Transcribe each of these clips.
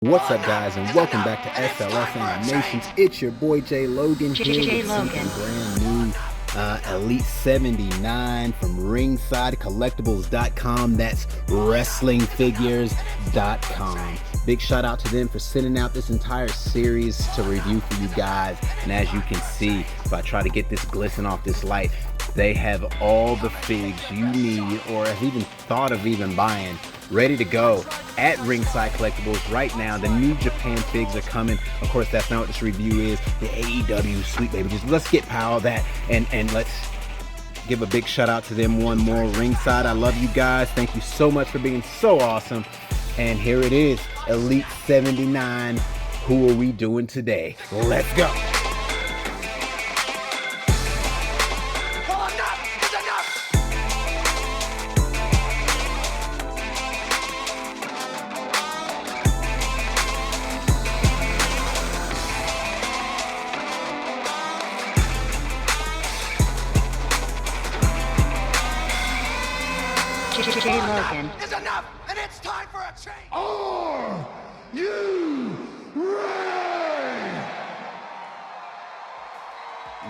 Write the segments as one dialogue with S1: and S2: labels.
S1: What's up, guys, and welcome back to SLS Animations. It's your boy Jay Logan here
S2: Jay
S1: with
S2: Logan.
S1: some brand new Elite 79 from ringsidecollectibles.com. That's wrestlingfigures.com. Big shout out to them for sending out this entire series to review for you guys. And as you can see, if I try to get this glisten off this light, they have all the figs you need or have even thought of even buying ready to go at Ringside Collectibles right now. The New Japan figs are coming. Of course, that's not what this review is. The AEW Sweet Baby. Just let's get power of that and let's give a big shout out to them one more. Ringside, I love you guys. Thank you so much for being so awesome. And here it is, Elite 79. Who are we doing today? Let's go.
S2: Jay Logan.
S3: Is enough, and it's time for a change.
S4: Are you ready?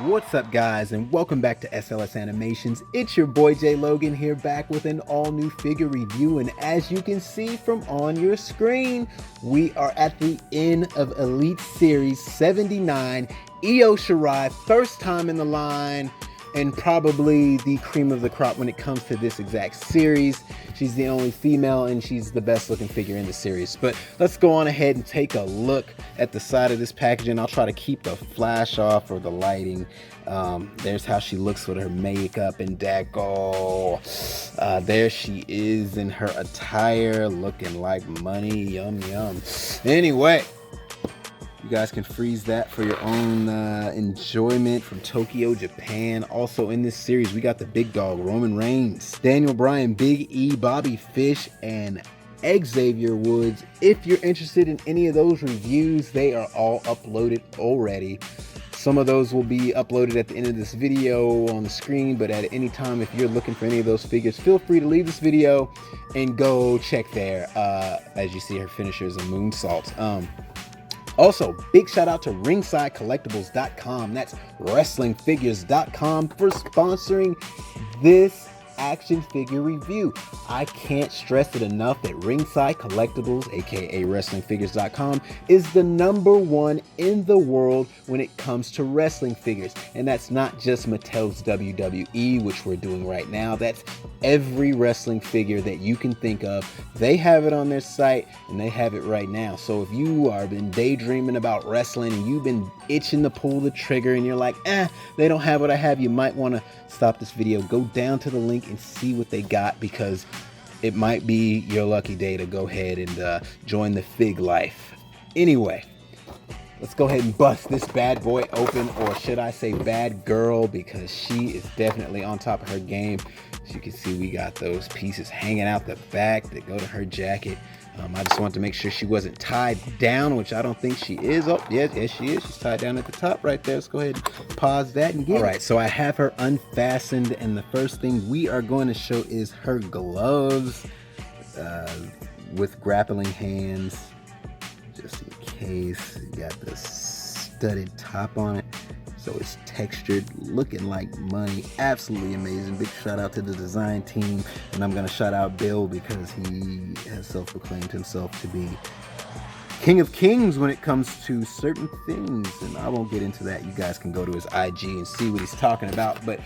S1: What's up, guys, and welcome back to SLS Animations. It's your boy Jay Logan here, back with an all-new figure review. And as you can see from on your screen, we are at the end of Elite Series 79. Io Shirai, first time in the line, and probably the cream of the crop when it comes to this exact series. She's the only female, and she's the best looking figure in the series. But let's go on ahead and take a look at the side of this packaging. I'll try to keep the flash off or the lighting. There's how she looks with her makeup and deco. There she is in her attire, looking like money. Yum yum. Anyway, you guys can freeze that for your own enjoyment from Tokyo, Japan. Also in this series, we got the big dog, Roman Reigns, Daniel Bryan, Big E, Bobby Fish, and Xavier Woods. If you're interested in any of those reviews, they are all uploaded already. Some of those will be uploaded at the end of this video on the screen, but at any time, if you're looking for any of those figures, feel free to leave this video and go check there. As you see, her finisher is a moonsault. Also, big shout out to ringsidecollectibles.com. That's wrestlingfigures.com for sponsoring this action figure review. I can't stress it enough that Ringside Collectibles, aka wrestlingfigures.com, is the #1 in the world when it comes to wrestling figures. And that's not just Mattel's WWE, which we're doing right now. That's every wrestling figure that you can think of. They have it on their site, and they have it right now. So if you are been daydreaming about wrestling and you've been itching to pull the trigger and you're like, they don't have what I have, you might want to stop this video, go down to the link and see what they got, because it might be your lucky day to go ahead and join the fig life. Anyway, let's go ahead and bust this bad boy open, or should I say bad girl, because she is definitely on top of her game. As you can see, we got those pieces hanging out the back that go to her jacket. I just wanted to make sure she wasn't tied down, which I don't think she is. Oh, yes, she is. She's tied down at the top right there. Let's go ahead and pause that and get it. All right, so I have her unfastened, and the first thing we are going to show is her gloves with grappling hands, just in case. You got the studded top on it, so it's textured, looking like money. Absolutely amazing. Big shout out to the design team, and I'm gonna shout out Bill because he has self-proclaimed himself to be King of Kings when it comes to certain things, and I won't get into that. You guys can go to his IG and see what he's talking about. But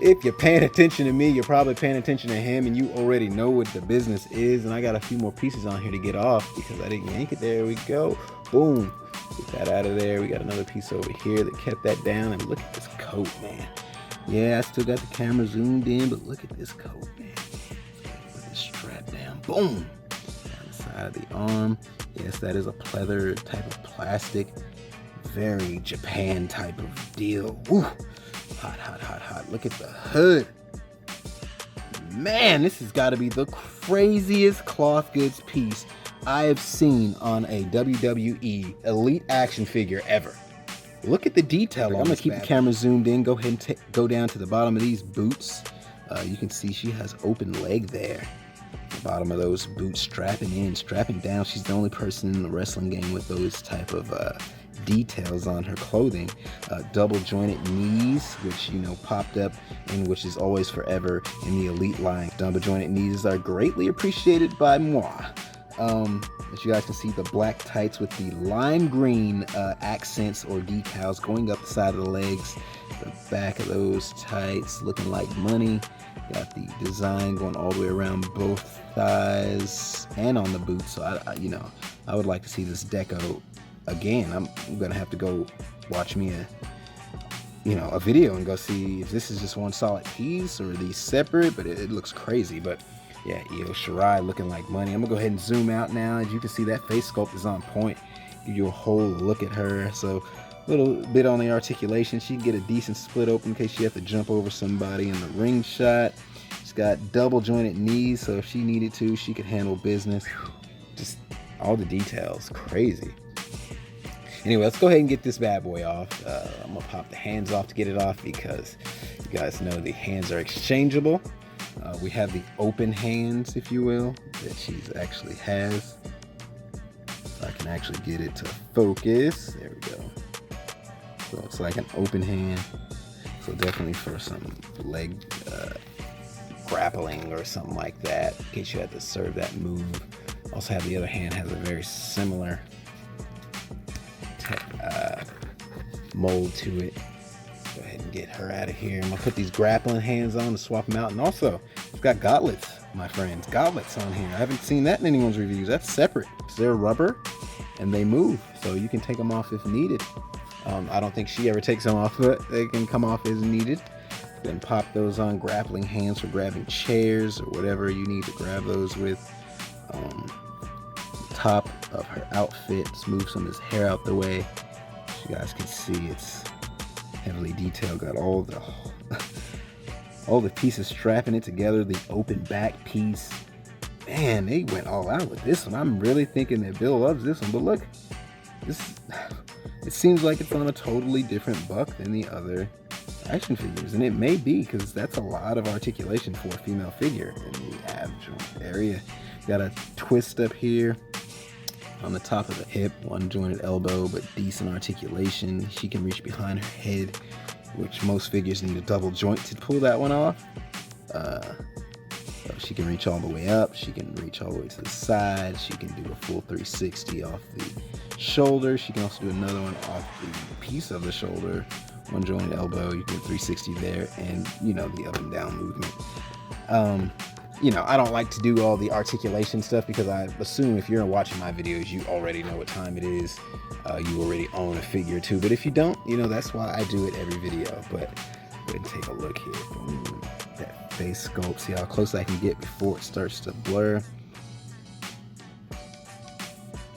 S1: if you're paying attention to me, you're probably paying attention to him, and you already know what the business is. And I got a few more pieces on here to get off because I didn't yank it. There we go. Boom. Get that out of there. We got another piece over here that kept that down. And look at this coat, man. Yeah, I still got the camera zoomed in, but look at this coat, man. Put this strap down. Boom. Down the side of the arm. Yes, that is a pleather type of plastic. Very Japan type of deal. Woo. Hot, hot, hot, hot. Look at the hood. Man, this has got to be the craziest cloth goods piece I have seen on a WWE Elite action figure ever. Look at the detail. I'm gonna keep the camera zoomed in. Go ahead and go down to the bottom of these boots. You can see she has open leg there. The bottom of those boots strapping in, strapping down. She's the only person in the wrestling game with those type of details on her clothing. Double jointed knees, which popped up and which is always forever in the Elite line. Double jointed knees are greatly appreciated by moi. As you guys can see, the black tights with the lime green accents or decals going up the side of the legs. The back of those tights looking like money. Got the design going all the way around both thighs and on the boots. So I would like to see this deco again. I'm gonna have to go watch me a video and go see if this is just one solid piece or are these separate. But it looks crazy. But yeah, Io Shirai looking like money. I'm gonna go ahead and zoom out now. As you can see, that face sculpt is on point. Give you a whole look at her. So a little bit on the articulation. She can get a decent split open in case she have to jump over somebody in the ring shot. She's got double jointed knees, so if she needed to, she could handle business. Just all the details, crazy. Anyway, let's go ahead and get this bad boy off. I'm gonna pop the hands off to get it off because you guys know the hands are exchangeable. We have the open hands, if you will, that she actually has. If I can actually get it to focus. There we go. So it's like an open hand. So definitely for some leg grappling or something like that, in case you had to serve that move. Also have the other hand has a very similar mold to it. Go ahead and get her out of here. I'm gonna put these grappling hands on to swap them out. And also, it's got gauntlets, my friends. Gauntlets on here. I haven't seen that in anyone's reviews. That's separate. They're rubber and they move, so you can take them off if needed. I don't think she ever takes them off, but they can come off as needed. Then pop those on. Grappling hands for grabbing chairs or whatever you need to grab those with. Top of her outfit. Let's move some of this hair out the way. As you guys can see, it's heavily detailed. Got all the pieces strapping it together. The open back piece. Man, they went all out with this one. I'm really thinking that Bill loves this one. But look, it seems like it's on a totally different buck than the other action figures, and it may be because that's a lot of articulation for a female figure in the ab joint area. Got a twist up here on the top of the hip, one jointed elbow, but decent articulation. She can reach behind her head, which most figures need a double joint to pull that one off. So she can reach all the way up. She can reach all the way to the side. She can do a full 360 off the shoulder. She can also do another one off the piece of the shoulder. One jointed elbow, you can do 360 there, and the up and down movement. I don't like to do all the articulation stuff because I assume if you're watching my videos, you already know what time it is. You already own a figure too. But if you don't, that's why I do it every video. But go ahead and take a look here. Boom. That face sculpt. See how close I can get before it starts to blur.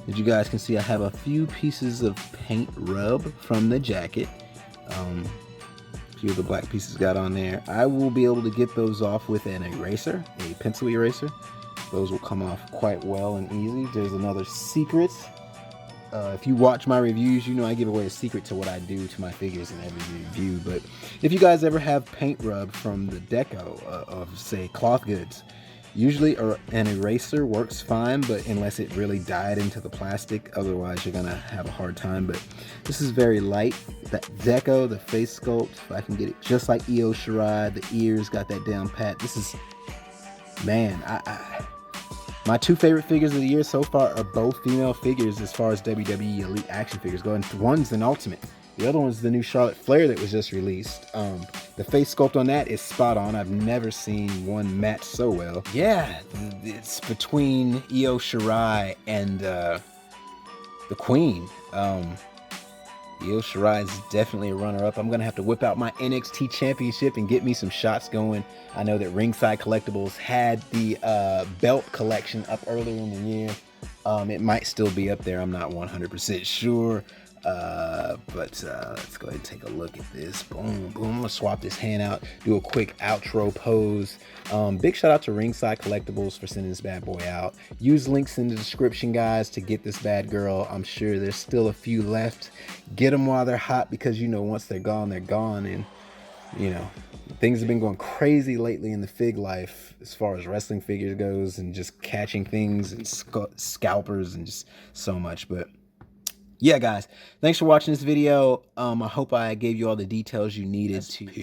S1: As you guys can see, I have a few pieces of paint rub from the jacket. A few of the black pieces got on there. I will be able to get those off with an eraser, a pencil eraser. Those will come off quite well and easy. There's another secret. If you watch my reviews, I give away a secret to what I do to my figures in every review. But if you guys ever have paint rub from the deco of, say, cloth goods, usually an eraser works fine, but unless it really died into the plastic, otherwise you're gonna have a hard time. But this is very light. That deco, the face sculpt, if I can get it just like Io Shirai, the ears got that down pat. This is, man, my two favorite figures of the year so far are both female figures as far as WWE Elite action figures go. And one's an Ultimate. The other one's the new Charlotte Flair that was just released. The face sculpt on that is spot on. I've never seen one match so well. Yeah, it's between Io Shirai and the Queen. Io Shirai is definitely a runner-up. I'm going to have to whip out my NXT Championship and get me some shots going. I know that Ringside Collectibles had the belt collection up earlier in the year. It might still be up there. I'm not 100% sure. But let's go ahead and take a look at this. Boom, boom. I'm gonna swap this hand out, do a quick outro pose. Big shout out to Ringside Collectibles for sending this bad boy out. Use links in the description, guys, to get this bad girl. I'm sure there's still a few left. Get them while they're hot because once they're gone, they're gone. And you know, things have been going crazy lately in the fig life as far as wrestling figures goes, and just catching things and scalpers and just so much. But yeah, guys, thanks for watching this video. I hope I gave you all the details you needed to. Peace.